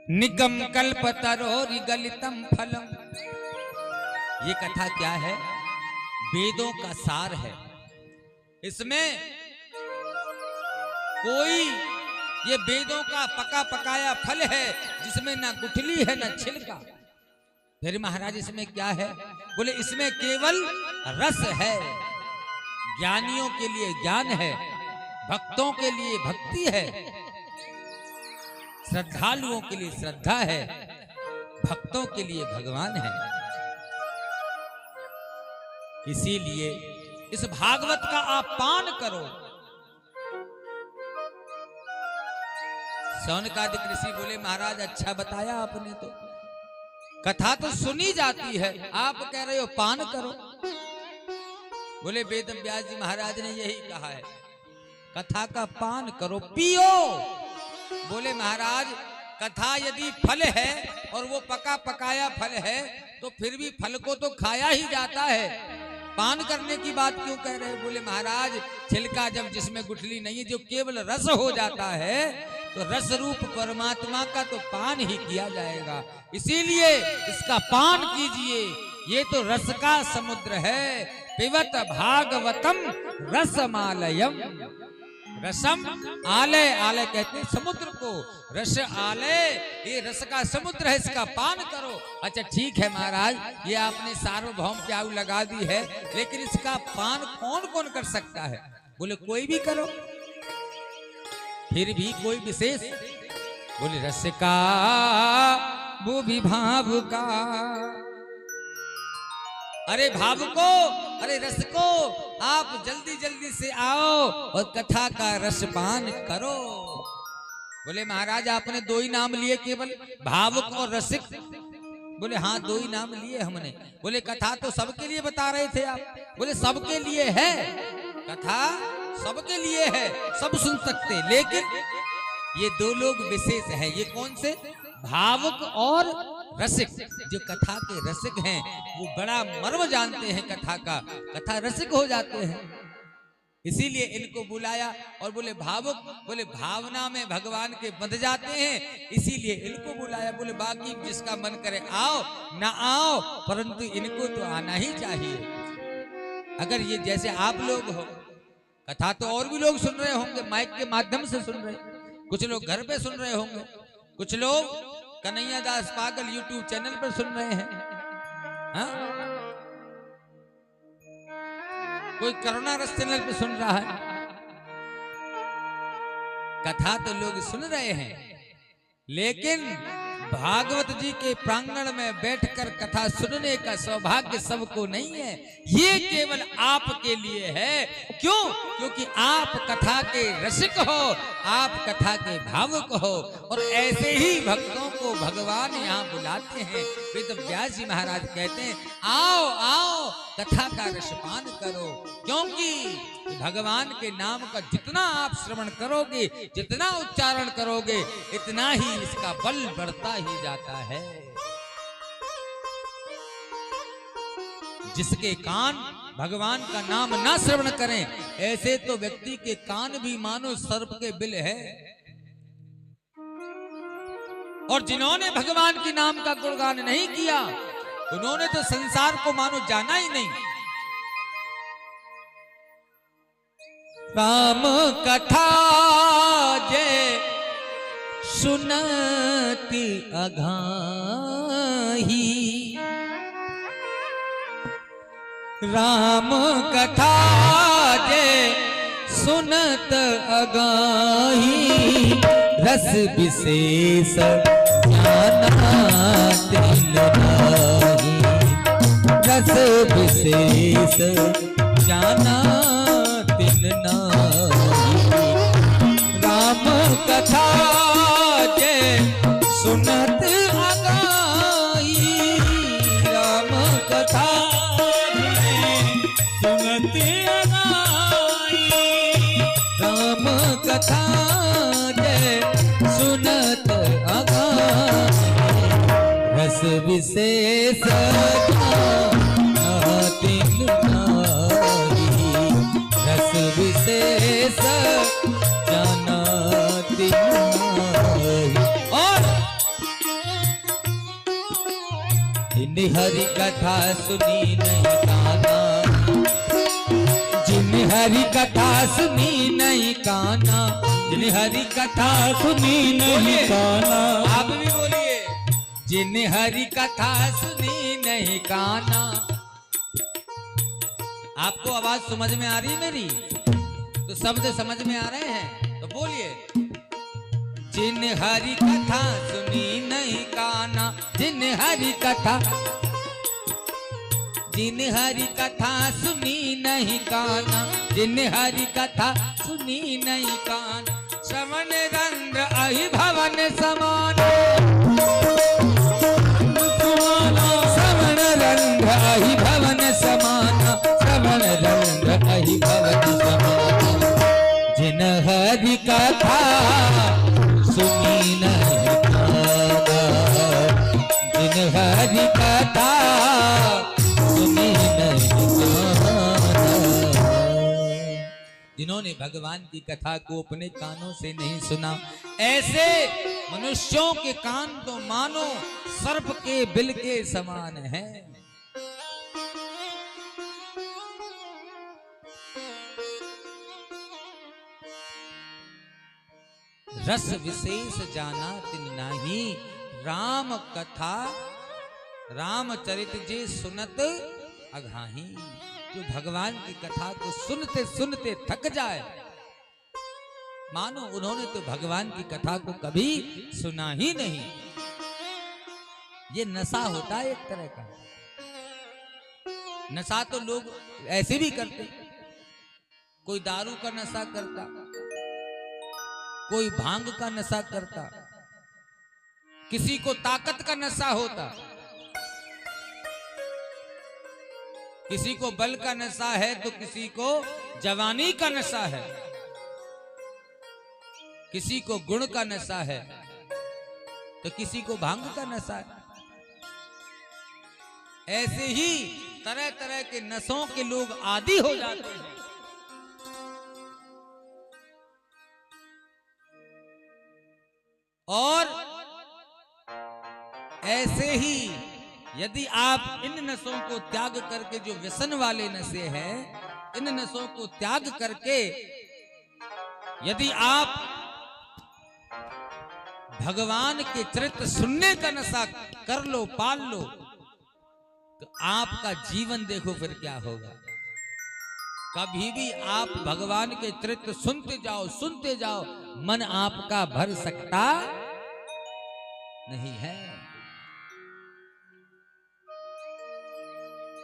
निगम कल्पतरोरि गलितम फलम। ये कथा क्या है? वेदों का सार है। इसमें कोई ये वेदों का पका पकाया फल है जिसमें ना गुठली है ना छिलका। फिर महाराज इसमें क्या है? बोले इसमें केवल रस है। ज्ञानियों के लिए ज्ञान है, भक्तों के लिए भक्ति है, श्रद्धालुओं के लिए श्रद्धा है, भक्तों के लिए भगवान है। इसीलिए इस भागवत का आप पान करो। शौनकादिक ऋषि बोले महाराज अच्छा बताया आपने, तो कथा तो सुनी जाती है, आप कह रहे हो पान करो। बोले वेद व्यास जी महाराज ने यही कहा है, कथा का पान करो, पियो। बोले महाराज कथा यदि फल है और वो पका पकाया फल है तो फिर भी फल को तो खाया ही जाता है, पान करने की बात क्यों कह रहे हैं? बोले महाराज छिलका जब जिसमें गुठली नहीं है, जो केवल रस हो जाता है, तो रस रूप परमात्मा का तो पान ही किया जाएगा। इसीलिए इसका पान कीजिए। ये तो रस का समुद्र है। पिबत भागवतम रसमालयम। रसम आलय, आलय कहते हैं समुद्र को, रस आलय, ये रस का समुद्र है, इसका पान करो। अच्छा ठीक है महाराज, ये आपने सार्वभौम प्याऊ लगा दी है, लेकिन इसका पान कौन कौन कर सकता है? बोले कोई भी करो। फिर भी कोई विशेष? बोले रस का वो भी भाव का। अरे भाव को, अरे रस को आप जल्दी जल्दी से आओ और कथा का रसपान करो। बोले महाराज आपने दो ही नाम लिए केवल, भावुक और रसिक। बोले हाँ दो ही नाम लिए हमने। बोले कथा तो सबके लिए बता रहे थे आप। बोले सबके लिए है, कथा सबके लिए है, सब सुन सकते, लेकिन ये दो लोग विशेष हैं। ये कौन से? भावुक और रसिक। जो कथा के रसिक हैं वो बड़ा मर्म जानते हैं कथा का, कथा रसिक हो जाते हैं, इसीलिए इनको बुलाया। और बोले भावुक, बोले भावना में भगवान के बंध जाते हैं, इसीलिए इनको बुलाया। बोले बाकी जिसका मन करे आओ ना आओ, परंतु इनको तो आना ही चाहिए। अगर ये जैसे आप लोग हो, कथा तो और भी लोग सुन रहे होंगे, माइक के माध्यम से सुन रहे, कुछ लोग घर पे सुन रहे होंगे, कुछ लोग कन्हैया दास पागल यूट्यूब चैनल पर सुन रहे हैं, हाँ? कोई करुणा रस चैनल पे सुन रहा है। कथा तो लोग सुन रहे हैं, लेकिन भागवत जी के प्रांगण में बैठकर कथा सुनने का सौभाग्य सबको नहीं है। ये केवल आपके लिए है। क्यों? क्योंकि आप कथा के रसिक हो, आप कथा के भावुक हो, और ऐसे ही भक्तों को भगवान यहाँ बुलाते हैं। वेद व्यास जी महाराज कहते हैं आओ आओ कथा का रसपान करो, क्योंकि भगवान के नाम का जितना आप श्रवण करोगे, जितना उच्चारण करोगे, इतना ही इसका बल बढ़ता ही जाता है। जिसके कान भगवान का नाम ना श्रवण करें, ऐसे तो व्यक्ति के कान भी मानो सर्प के बिल है। और जिन्होंने भगवान के नाम का गुणगान नहीं किया, उन्होंने तो संसार को मानो जाना ही नहीं। राम कथा जय सुनती अघाही, राम कथा जय सुनत अघाही, रस विशेष जाना तिन नाही, रस विशेष जाना तिन नाही। राम कथा जय सुनत अघाही, राम कथा सुनत अघाही, राम कथा जय सुनत अघाही, रस विशेष जाना तिन नाही, रस विशेष जाना तिन नाही। और जिन हरि कथा सुनी नहीं काना, जिन हरि कथा सुनी नहीं काना, जिन हरि कथा सुनी नहीं काना। आप भी बोलिए, जिन हरि कथा सुनी नहीं काना। आपको आवाज समझ में आ रही है मेरी? तो शब्द समझ में आ रहे हैं तो बोलिए, जिन हरि कथा सुनी नहीं काना, जिन हरि कथा, जिन हरि कथा सुनी नहीं काना, जिन हरि कथा सुनी नहीं काना। श्रवण रंध्र अहि भवन समान, श्रवण रंध्र अहि भवन समान, श्रवण रंध्र अहि भवन समान। जिन हरि कथा सुनी नहीं काना, जिन हरि कथा सुनी नहीं काना। जिन्होंने भगवान की कथा को अपने कानों से नहीं सुना, ऐसे मनुष्यों के कान तो मानो सर्प के बिल के समान है। रस विशेष जाना तिन नाही, राम कथा रामचरित जे सुनत अघाही। जो भगवान की कथा को सुनते सुनते थक जाए, मानो उन्होंने तो भगवान की कथा को कभी सुना ही नहीं। ये नशा होता है एक तरह का। नशा तो लोग ऐसे भी करते, कोई दारू का नशा करता, कोई भांग का नशा करता, किसी को ताकत का नशा होता, किसी को बल का नशा है तो किसी को जवानी का नशा है, किसी को गुण का नशा है तो किसी को भांग का नशा है। ऐसे ही तरह तरह के नशों के लोग आदी हो जाते हैं। और ऐसे ही यदि आप इन नशों को त्याग करके, जो व्यसन वाले नशे हैं, इन नशों को त्याग करके यदि आप भगवान के चरित्र सुनने का नशा कर लो, पाल लो, तो आपका जीवन देखो फिर क्या होगा। कभी भी आप भगवान के चरित्र सुनते जाओ, मन आपका भर सकता नहीं है।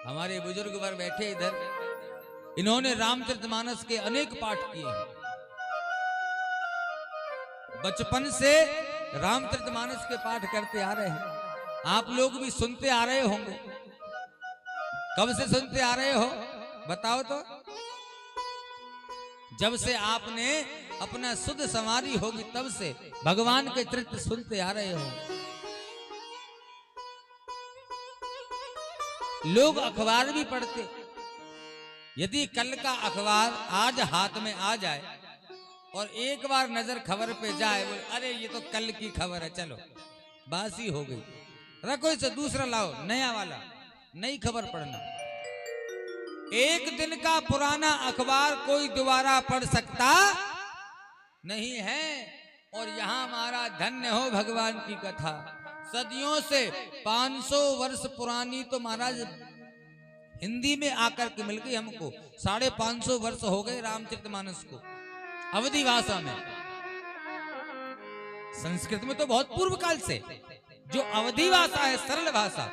हमारे बुजुर्ग वर बैठे इधर, इन्होंने रामचरितमानस के अनेक पाठ किए हैं। बचपन से रामचरितमानस के पाठ करते आ रहे हैं। आप लोग भी सुनते आ रहे होंगे। कब से सुनते आ रहे हो बताओ तो? जब से आपने अपना शुद्ध संवारी होगी तब से भगवान के चरित्र सुनते आ रहे हो। लोग अखबार भी पढ़ते। यदि कल का अखबार आज हाथ में आ जाए और एक बार नजर खबर पे जाए, बोले अरे ये तो कल की खबर है, चलो बासी हो गई, रखो इसे, दूसरा लाओ, नया वाला, नई खबर पढ़ना। एक दिन का पुराना अखबार कोई दोबारा पढ़ सकता नहीं है। और यहां हमारा धन्य हो भगवान की कथा, सदियों से 500 वर्ष पुरानी तो महाराज हिंदी में आकर के मिल गई हमको। 550 वर्ष हो गए रामचरितमानस को अवधी भाषा में। संस्कृत में तो बहुत पूर्व काल से, जो अवधी भाषा है, सरल भाषा,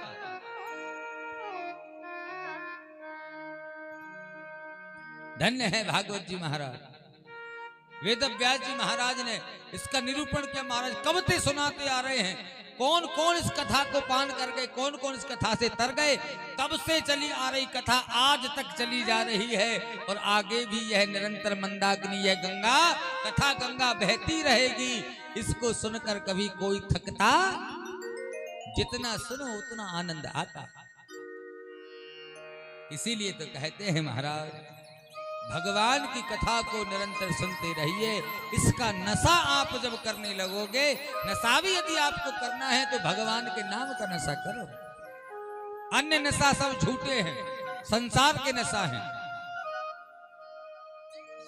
धन्य है भागवत जी महाराज। वेद व्यास जी महाराज ने इसका निरूपण किया। महाराज कब से सुनाते आ रहे हैं, कौन कौन इस कथा को पान कर गए, कौन कौन इस कथा से तर गए। तब से चली आ रही कथा आज तक चली जा रही है और आगे भी यह निरंतर मंदाकिनी, यह गंगा कथा गंगा बहती रहेगी। इसको सुनकर कभी कोई थकता, जितना सुनो उतना आनंद आता। इसीलिए तो कहते हैं महाराज, भगवान की कथा को निरंतर सुनते रहिए। इसका नशा आप जब करने लगोगे, नशा भी यदि आपको करना है तो भगवान के नाम का नशा करो। अन्य नशा सब झूठे हैं, संसार के नशा हैं।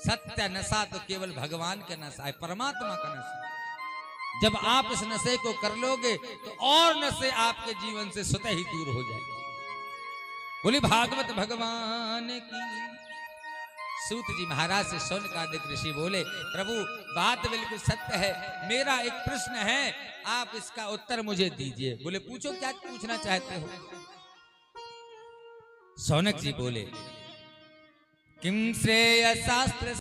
सत्य नशा तो केवल भगवान का नशा है, परमात्मा का नशा। जब आप इस नशे को कर लोगे तो और नशे आपके जीवन से स्वतः ही दूर हो जाएंगे। बोली भागवत भगवान की। सूत जी महाराज से शौनकादिक ऋषि बोले, प्रभु बात बिल्कुल सत्य है, मेरा एक प्रश्न है, आप इसका उत्तर मुझे दीजिए। बोले पूछो, क्या पूछना चाहते हो? शौनक जी बोले, किम श्रेय शास्त्र